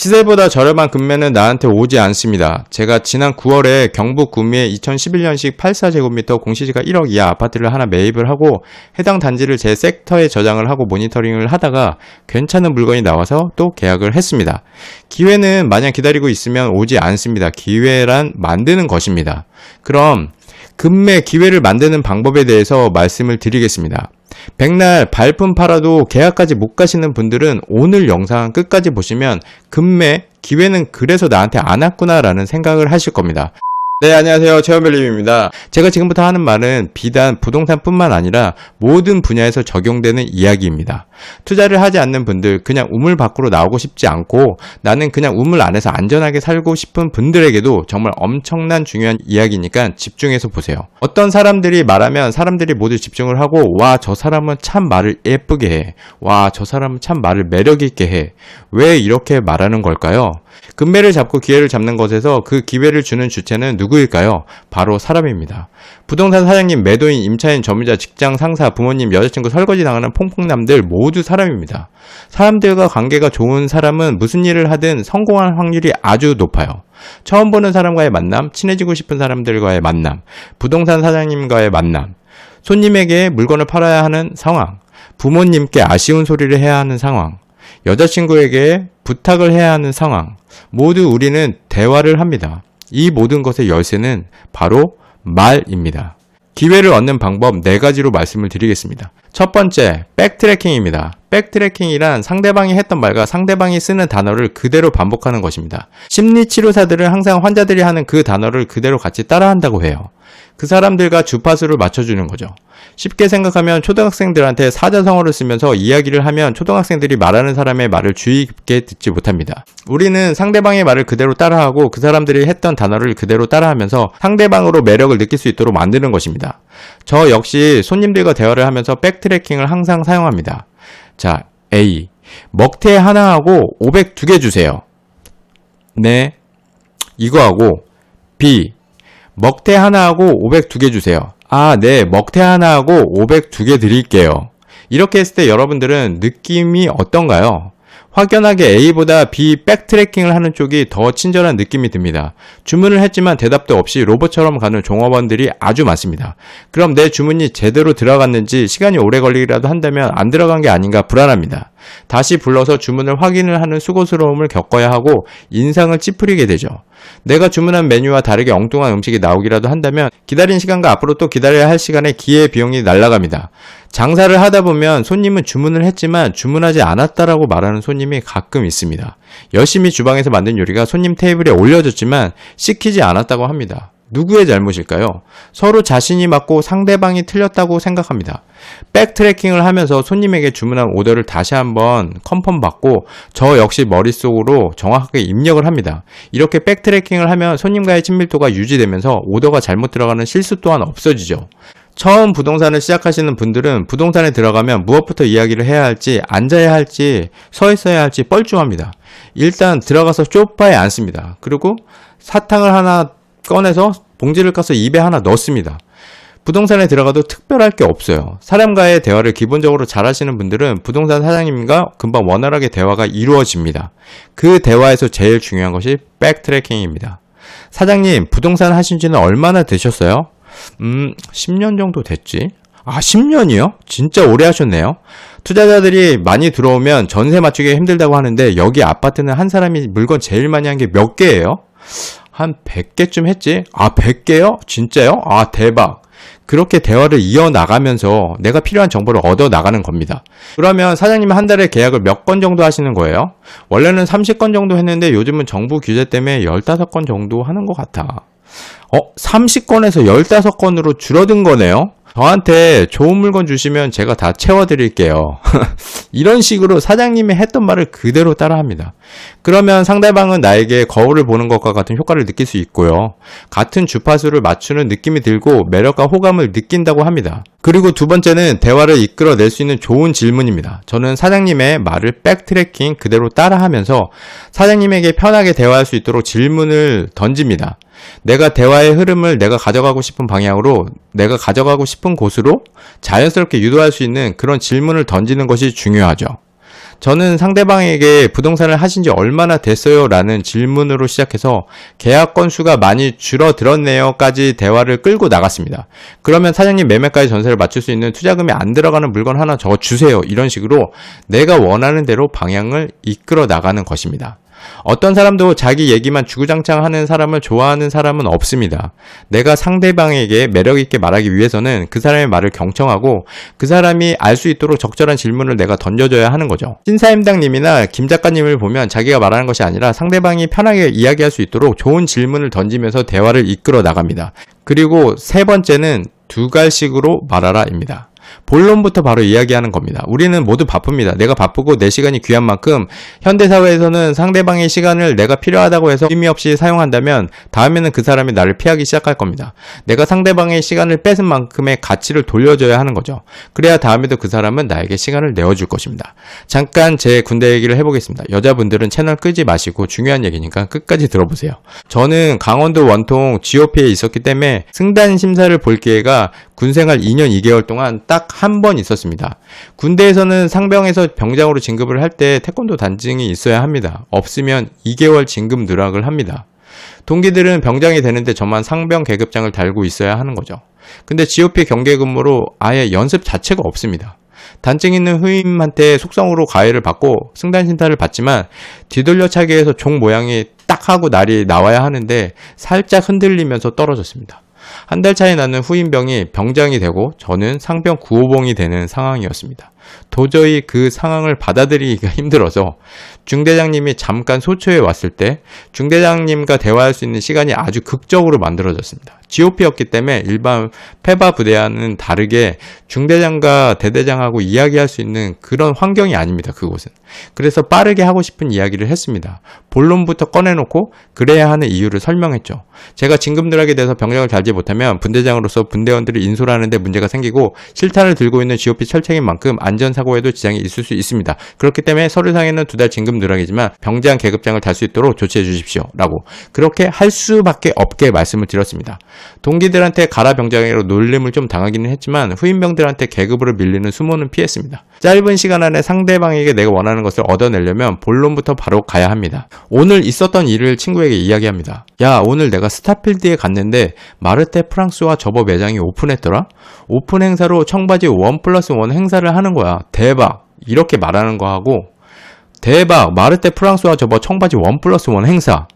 시세보다 저렴한 금매는 나한테 오지 않습니다. 제가 지난 9월에 경북 구미에 2011년식 84제곱미터 공시지가 1억 이하 아파트를 하나 매입을 하고 해당 단지를 제 섹터에 저장을 하고 모니터링을 하다가 괜찮은 물건이 나와서 또 계약을 했습니다. 기회는 마냥 기다리고 있으면 오지 않습니다. 기회란 만드는 것입니다. 그럼 금매 기회를 만드는 방법에 대해서 말씀을 드리겠습니다. 백날 발품 팔아도 계약까지 못 가시는 분들은 오늘 영상 끝까지 보시면 금매 기회는 그래서 나한테 안 왔구나 라는 생각을 하실 겁니다. 네, 안녕하세요. 최원별님입니다. 제가 지금부터 하는 말은 비단 부동산뿐만 아니라 모든 분야에서 적용되는 이야기입니다. 투자를 하지 않는 분들, 그냥 우물 밖으로 나오고 싶지 않고 나는 그냥 우물 안에서 안전하게 살고 싶은 분들에게도 정말 엄청난 중요한 이야기니까 집중해서 보세요. 어떤 사람들이 말하면 사람들이 모두 집중을 하고 와, 저 사람은 참 말을 예쁘게 해. 와, 저 사람은 참 말을 매력있게 해. 왜 이렇게 말하는 걸까요? 금매를 잡고 기회를 잡는 것에서 그 기회를 주는 주체는 누구일까요? 바로 사람입니다. 부동산 사장님, 매도인, 임차인, 점유자, 직장 상사, 부모님, 여자친구, 설거지 당하는 퐁퐁남들 모두 사람입니다. 사람들과 관계가 좋은 사람은 무슨 일을 하든 성공할 확률이 아주 높아요. 처음 보는 사람과의 만남, 친해지고 싶은 사람들과의 만남, 부동산 사장님과의 만남, 손님에게 물건을 팔아야 하는 상황, 부모님께 아쉬운 소리를 해야 하는 상황, 여자친구에게 부탁을 해야 하는 상황, 모두 우리는 대화를 합니다. 이 모든 것의 열쇠는 바로 말입니다. 기회를 얻는 방법 4가지로 말씀을 드리겠습니다. 첫 번째, 백트래킹입니다. 백트래킹이란 상대방이 했던 말과 상대방이 쓰는 단어를 그대로 반복하는 것입니다. 심리치료사들은 항상 환자들이 하는 그 단어를 그대로 같이 따라한다고 해요. 그 사람들과 주파수를 맞춰주는 거죠. 쉽게 생각하면 초등학생들한테 사자성어를 쓰면서 이야기를 하면 초등학생들이 말하는 사람의 말을 주의 깊게 듣지 못합니다. 우리는 상대방의 말을 그대로 따라하고 그 사람들이 했던 단어를 그대로 따라하면서 상대방으로 매력을 느낄 수 있도록 만드는 것입니다. 저 역시 손님들과 대화를 하면서 백트래킹을 항상 사용합니다. 자, A. 먹태 하나하고 500 2개 주세요. 네. 이거 하고 B. 먹태 하나하고 500 2개 주세요. 아, 네. 먹태 하나하고 500 2개 드릴게요. 이렇게 했을 때 여러분들은 느낌이 어떤가요? 확연하게 A보다 B 백트래킹을 하는 쪽이 더 친절한 느낌이 듭니다. 주문을 했지만 대답도 없이 로봇처럼 가는 종업원들이 아주 많습니다. 그럼 내 주문이 제대로 들어갔는지 시간이 오래 걸리기라도 한다면 안 들어간 게 아닌가 불안합니다. 다시 불러서 주문을 확인을 하는 수고스러움을 겪어야 하고 인상을 찌푸리게 되죠. 내가 주문한 메뉴와 다르게 엉뚱한 음식이 나오기라도 한다면 기다린 시간과 앞으로 또 기다려야 할 시간에 기회비용이 날아갑니다. 장사를 하다 보면 손님은 주문을 했지만 주문하지 않았다라고 말하는 손님이 가끔 있습니다. 열심히 주방에서 만든 요리가 손님 테이블에 올려졌지만 시키지 않았다고 합니다. 누구의 잘못일까요? 서로 자신이 맞고 상대방이 틀렸다고 생각합니다. 백트래킹을 하면서 손님에게 주문한 오더를 다시 한번 컨펌 받고 저 역시 머릿속으로 정확하게 입력을 합니다. 이렇게 백트래킹을 하면 손님과의 친밀도가 유지되면서 오더가 잘못 들어가는 실수 또한 없어지죠. 처음 부동산을 시작하시는 분들은 부동산에 들어가면 무엇부터 이야기를 해야 할지, 앉아야 할지, 서 있어야 할지 뻘쭘합니다. 일단 들어가서 소파에 앉습니다. 그리고 사탕을 하나 꺼내서 봉지를 까서 입에 하나 넣습니다. 부동산에 들어가도 특별할 게 없어요. 사람과의 대화를 기본적으로 잘 하시는 분들은 부동산 사장님과 금방 원활하게 대화가 이루어집니다. 그 대화에서 제일 중요한 것이 백트래킹입니다. 사장님, 부동산 하신 지는 얼마나 되셨어요? 10년 정도 됐지. 아, 10년이요? 진짜 오래 하셨네요. 투자자들이 많이 들어오면 전세 맞추기가 힘들다고 하는데 여기 아파트는 한 사람이 물건 제일 많이 한 게 몇 개예요? 한 100개쯤 했지? 아, 100개요? 진짜요? 아, 대박. 그렇게 대화를 이어나가면서 내가 필요한 정보를 얻어 나가는 겁니다. 그러면 사장님은 한 달에 계약을 몇 건 정도 하시는 거예요? 원래는 30건 정도 했는데 요즘은 정부 규제 때문에 15건 정도 하는 것 같아. 30건에서 15건으로 줄어든 거네요? 저한테 좋은 물건 주시면 제가 다 채워드릴게요. 이런 식으로 사장님이 했던 말을 그대로 따라합니다. 그러면 상대방은 나에게 거울을 보는 것과 같은 효과를 느낄 수 있고요. 같은 주파수를 맞추는 느낌이 들고 매력과 호감을 느낀다고 합니다. 그리고 두 번째는 대화를 이끌어낼 수 있는 좋은 질문입니다. 저는 사장님의 말을 백트래킹 그대로 따라하면서 사장님에게 편하게 대화할 수 있도록 질문을 던집니다. 내가 대화의 흐름을 내가 가져가고 싶은 방향으로, 내가 가져가고 싶은 곳으로 자연스럽게 유도할 수 있는 그런 질문을 던지는 것이 중요하죠. 저는 상대방에게 부동산을 하신 지 얼마나 됐어요? 라는 질문으로 시작해서 계약 건수가 많이 줄어들었네요 까지 대화를 끌고 나갔습니다. 그러면 사장님 매매가의 전세를 맞출 수 있는 투자금이 안 들어가는 물건 하나 적어주세요. 이런 식으로 내가 원하는 대로 방향을 이끌어 나가는 것입니다. 어떤 사람도 자기 얘기만 주구장창 하는 사람을 좋아하는 사람은 없습니다. 내가 상대방에게 매력있게 말하기 위해서는 그 사람의 말을 경청하고 그 사람이 알 수 있도록 적절한 질문을 내가 던져줘야 하는 거죠. 신사임당님이나 김 작가님을 보면 자기가 말하는 것이 아니라 상대방이 편하게 이야기할 수 있도록 좋은 질문을 던지면서 대화를 이끌어 나갑니다. 그리고 세 번째는 두 갈식으로 말하라입니다. 본론부터 바로 이야기하는 겁니다. 우리는 모두 바쁩니다. 내가 바쁘고 내 시간이 귀한 만큼 현대사회에서는 상대방의 시간을 내가 필요하다고 해서 의미 없이 사용한다면 다음에는 그 사람이 나를 피하기 시작할 겁니다. 내가 상대방의 시간을 뺏은 만큼의 가치를 돌려줘야 하는 거죠. 그래야 다음에도 그 사람은 나에게 시간을 내어줄 것입니다. 잠깐 제 군대 얘기를 해보겠습니다. 여자분들은 채널 끄지 마시고 중요한 얘기니까 끝까지 들어보세요. 저는 강원도 원통 GOP에 있었기 때문에 승단 심사를 볼 기회가 군생활 2년 2개월 동안 딱 한 번 있었습니다. 군대에서는 상병에서 병장으로 진급을 할 때 태권도 단증이 있어야 합니다. 없으면 2개월 진급 누락을 합니다. 동기들은 병장이 되는데 저만 상병 계급장을 달고 있어야 하는 거죠. 근데 GOP 경계 근무로 아예 연습 자체가 없습니다. 단증 있는 후임한테 속성으로 가해를 받고 승단 심사를 받지만 뒤돌려차기에서 종 모양이 딱 하고 날이 나와야 하는데 살짝 흔들리면서 떨어졌습니다. 한 달 차이 나는 후임병이 병장이 되고 저는 상병 9호봉이 되는 상황이었습니다. 도저히 그 상황을 받아들이기가 힘들어서 중대장님이 잠깐 소초에 왔을 때 중대장님과 대화할 수 있는 시간이 아주 극적으로 만들어졌습니다. GOP였기 때문에 일반 페바 부대와는 다르게 중대장과 대대장하고 이야기할 수 있는 그런 환경이 아닙니다. 그곳은. 그래서 빠르게 하고 싶은 이야기를 했습니다. 본론부터 꺼내놓고 그래야 하는 이유를 설명했죠. 제가 진급 누락에 대해서 병장을 달지 못하면 분대장으로서 분대원들을 인솔하는데 문제가 생기고 실탄을 들고 있는 GOP 철책인 만큼 안전사고에도 지장이 있을 수 있습니다. 그렇기 때문에 서류상에는 2달 진급 누락이지만 병장 계급장을 달 수 있도록 조치해 주십시오. 라고 그렇게 할 수밖에 없게 말씀을 드렸습니다. 동기들한테 가라 병장으로 놀림을 좀 당하기는 했지만 후임병들한테 계급으로 밀리는 수모는 피했습니다. 짧은 시간 안에 상대방에게 내가 원하는 것을 얻어내려면 본론부터 바로 가야 합니다. 오늘 있었던 일을 친구에게 이야기합니다. 야, 오늘 내가 스타필드에 갔는데 마르테 프랑스와 저버 매장이 오픈했더라? 오픈 행사로 청바지 1+1 행사를 하는 거야. 대박! 이렇게 말하는 거 하고 대박! 마르테 프랑스와 저버 청바지 1+1 행사!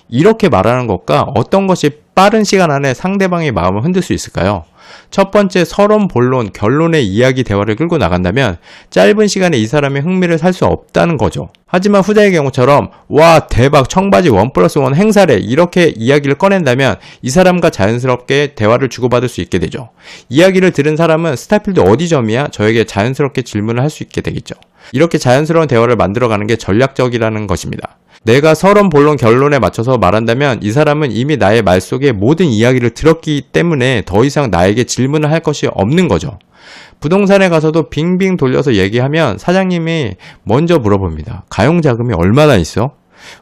이렇게 말하는 것과 어떤 것이 빠른 시간 안에 상대방의 마음을 흔들 수 있을까요? 첫 번째 서론, 본론, 결론의 이야기 대화를 끌고 나간다면 짧은 시간에 이 사람의 흥미를 살 수 없다는 거죠. 하지만 후자의 경우처럼 와 대박 청바지 1+1 행사래 이렇게 이야기를 꺼낸다면 이 사람과 자연스럽게 대화를 주고받을 수 있게 되죠. 이야기를 들은 사람은 스타필드 어디 점이야? 저에게 자연스럽게 질문을 할 수 있게 되겠죠. 이렇게 자연스러운 대화를 만들어가는 게 전략적이라는 것입니다. 내가 서론, 본론, 결론에 맞춰서 말한다면 이 사람은 이미 나의 말 속에 모든 이야기를 들었기 때문에 더 이상 나에게 질문을 할 것이 없는 거죠. 부동산에 가서도 빙빙 돌려서 얘기하면 사장님이 먼저 물어봅니다. 가용자금이 얼마나 있어?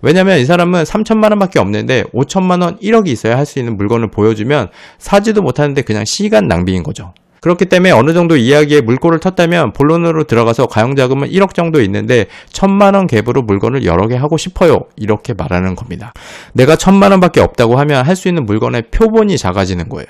왜냐면 이 사람은 3천만 원밖에 없는데 5천만 원, 1억이 있어야 할 수 있는 물건을 보여주면 사지도 못하는데 그냥 시간 낭비인 거죠. 그렇기 때문에 어느 정도 이야기에 물꼬를 텄다면 본론으로 들어가서 가용자금은 1억 정도 있는데 1,000만 원 갭으로 물건을 여러 개 하고 싶어요. 이렇게 말하는 겁니다. 내가 1,000만 원밖에 없다고 하면 할 수 있는 물건의 표본이 작아지는 거예요.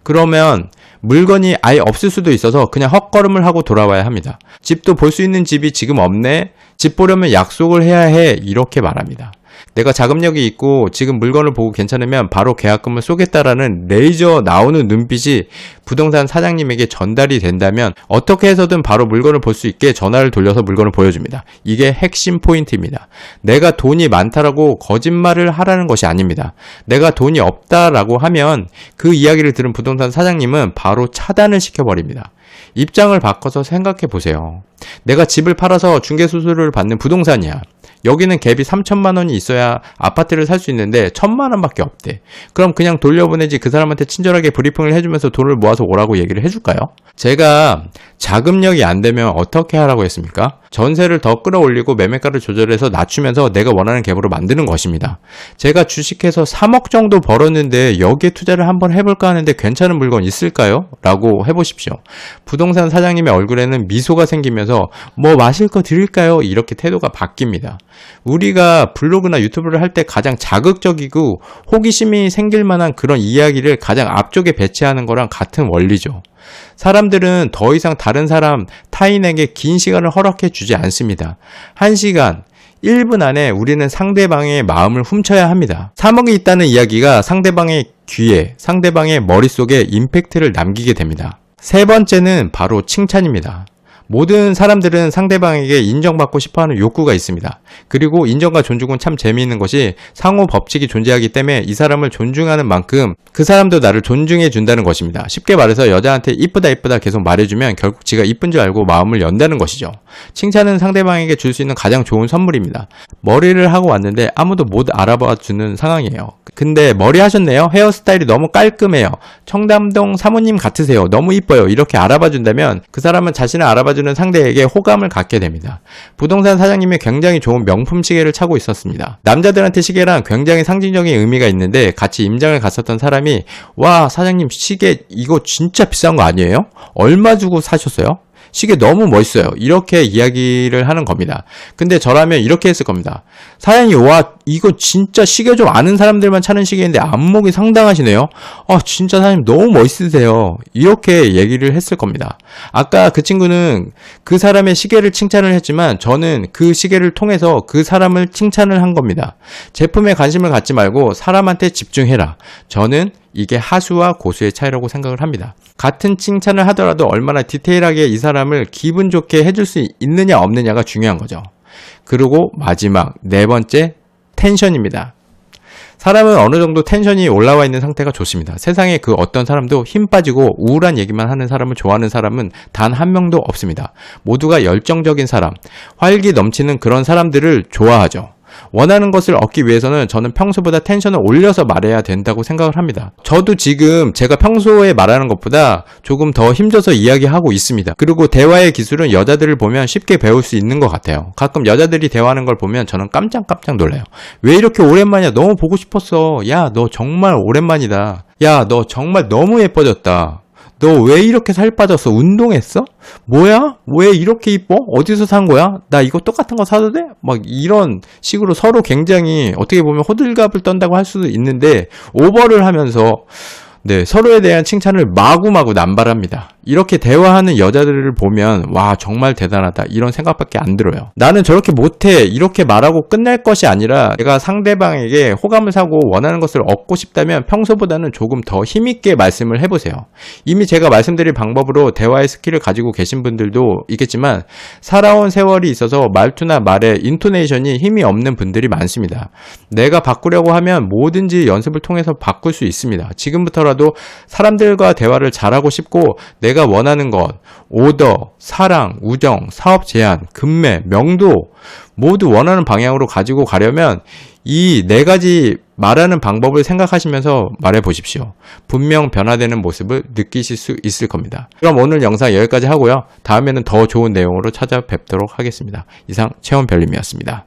그러면 물건이 아예 없을 수도 있어서 그냥 헛걸음을 하고 돌아와야 합니다. 집도 볼 수 있는 집이 지금 없네? 집 보려면 약속을 해야 해. 이렇게 말합니다. 내가 자금력이 있고 지금 물건을 보고 괜찮으면 바로 계약금을 쏘겠다라는 레이저 나오는 눈빛이 부동산 사장님에게 전달이 된다면 어떻게 해서든 바로 물건을 볼 수 있게 전화를 돌려서 물건을 보여줍니다. 이게 핵심 포인트입니다. 내가 돈이 많다라고 거짓말을 하라는 것이 아닙니다. 내가 돈이 없다라고 하면 그 이야기를 들은 부동산 사장님은 바로 차단을 시켜버립니다. 입장을 바꿔서 생각해 보세요. 내가 집을 팔아서 중개수수료를 받는 부동산이야. 여기는 갭이 3천만 원이 있어야 아파트를 살 수 있는데 1,000만 원밖에 없대. 그럼 그냥 돌려보내지 그 사람한테 친절하게 브리핑을 해주면서 돈을 모아서 오라고 얘기를 해줄까요? 제가 자금력이 안 되면 어떻게 하라고 했습니까? 전세를 더 끌어올리고 매매가를 조절해서 낮추면서 내가 원하는 갭으로 만드는 것입니다. 제가 주식해서 3억 정도 벌었는데 여기에 투자를 한번 해볼까 하는데 괜찮은 물건 있을까요? 라고 해보십시오. 부동산 사장님의 얼굴에는 미소가 생기면서 뭐 마실 거 드릴까요? 이렇게 태도가 바뀝니다. 우리가 블로그나 유튜브를 할 때 가장 자극적이고 호기심이 생길 만한 그런 이야기를 가장 앞쪽에 배치하는 거랑 같은 원리죠. 사람들은 더 이상 다른 사람, 타인에게 긴 시간을 허락해 주지 않습니다. 1시간, 1분 안에 우리는 상대방의 마음을 훔쳐야 합니다. 3억이 있다는 이야기가 상대방의 귀에, 상대방의 머릿속에 임팩트를 남기게 됩니다. 세 번째는 바로 칭찬입니다. 모든 사람들은 상대방에게 인정받고 싶어하는 욕구가 있습니다. 그리고 인정과 존중은 참 재미있는 것이 상호 법칙이 존재하기 때문에 이 사람을 존중하는 만큼 그 사람도 나를 존중해 준다는 것입니다. 쉽게 말해서 여자한테 이쁘다 이쁘다 계속 말해주면 결국 지가 이쁜 줄 알고 마음을 연다는 것이죠. 칭찬은 상대방에게 줄 수 있는 가장 좋은 선물입니다. 머리를 하고 왔는데 아무도 못 알아봐 주는 상황이에요. 근데 머리 하셨네요? 헤어스타일이 너무 깔끔해요. 청담동 사모님 같으세요. 너무 이뻐요. 이렇게 알아봐 준다면 그 사람은 자신을 알아봐 주는 상대에게 호감을 갖게 됩니다. 부동산 사장님이 굉장히 좋은 명품 시계를 차고 있었습니다. 남자들한테 시계란 굉장히 상징적인 의미가 있는데 같이 임장을 갔었던 사람이 와 사장님 시계 이거 진짜 비싼 거 아니에요? 얼마 주고 사셨어요? 시계 너무 멋있어요. 이렇게 이야기를 하는 겁니다. 근데 저라면 이렇게 했을 겁니다. 사장님 와 이거 진짜 시계 좀 아는 사람들만 차는 시계인데 안목이 상당하시네요. 진짜 사장님 너무 멋있으세요. 이렇게 얘기를 했을 겁니다. 아까 그 친구는 그 사람의 시계를 칭찬을 했지만 저는 그 시계를 통해서 그 사람을 칭찬을 한 겁니다. 제품에 관심을 갖지 말고 사람한테 집중해라. 저는 이게 하수와 고수의 차이라고 생각을 합니다. 같은 칭찬을 하더라도 얼마나 디테일하게 이 사람을 기분 좋게 해줄 수 있느냐 없느냐가 중요한 거죠. 그리고 마지막 네 번째 텐션입니다. 사람은 어느 정도 텐션이 올라와 있는 상태가 좋습니다. 세상에 그 어떤 사람도 힘 빠지고 우울한 얘기만 하는 사람을 좋아하는 사람은 단 한 명도 없습니다. 모두가 열정적인 사람, 활기 넘치는 그런 사람들을 좋아하죠. 원하는 것을 얻기 위해서는 저는 평소보다 텐션을 올려서 말해야 된다고 생각을 합니다. 저도 지금 제가 평소에 말하는 것보다 조금 더 힘줘서 이야기하고 있습니다. 그리고 대화의 기술은 여자들을 보면 쉽게 배울 수 있는 것 같아요. 가끔 여자들이 대화하는 걸 보면 저는 깜짝깜짝 놀라요. 왜 이렇게 오랜만이야? 너무 보고 싶었어. 야, 너 정말 오랜만이다. 야, 너 정말 너무 예뻐졌다. 너 왜 이렇게 살 빠졌어? 운동했어? 뭐야? 왜 이렇게 이뻐? 어디서 산 거야? 나 이거 똑같은 거 사도 돼? 막 이런 식으로 서로 굉장히 어떻게 보면 호들갑을 떤다고 할 수도 있는데 오버를 하면서 서로에 대한 칭찬을 마구마구 남발합니다. 이렇게 대화하는 여자들을 보면 와 정말 대단하다 이런 생각밖에 안 들어요. 나는 저렇게 못해 이렇게 말하고 끝날 것이 아니라 내가 상대방에게 호감을 사고 원하는 것을 얻고 싶다면 평소보다는 조금 더 힘있게 말씀을 해보세요. 이미 제가 말씀드린 방법으로 대화의 스킬을 가지고 계신 분들도 있겠지만 살아온 세월이 있어서 말투나 말의 인토네이션이 힘이 없는 분들이 많습니다. 내가 바꾸려고 하면 뭐든지 연습을 통해서 바꿀 수 있습니다. 지금부터라도 사람들과 대화를 잘하고 싶고 내가 원하는 것, 오더, 사랑, 우정, 사업 제안, 금매, 명도 모두 원하는 방향으로 가지고 가려면 이 네 가지 말하는 방법을 생각하시면서 말해 보십시오. 분명 변화되는 모습을 느끼실 수 있을 겁니다. 그럼 오늘 영상 여기까지 하고요. 다음에는 더 좋은 내용으로 찾아뵙도록 하겠습니다. 이상 체험별님이었습니다.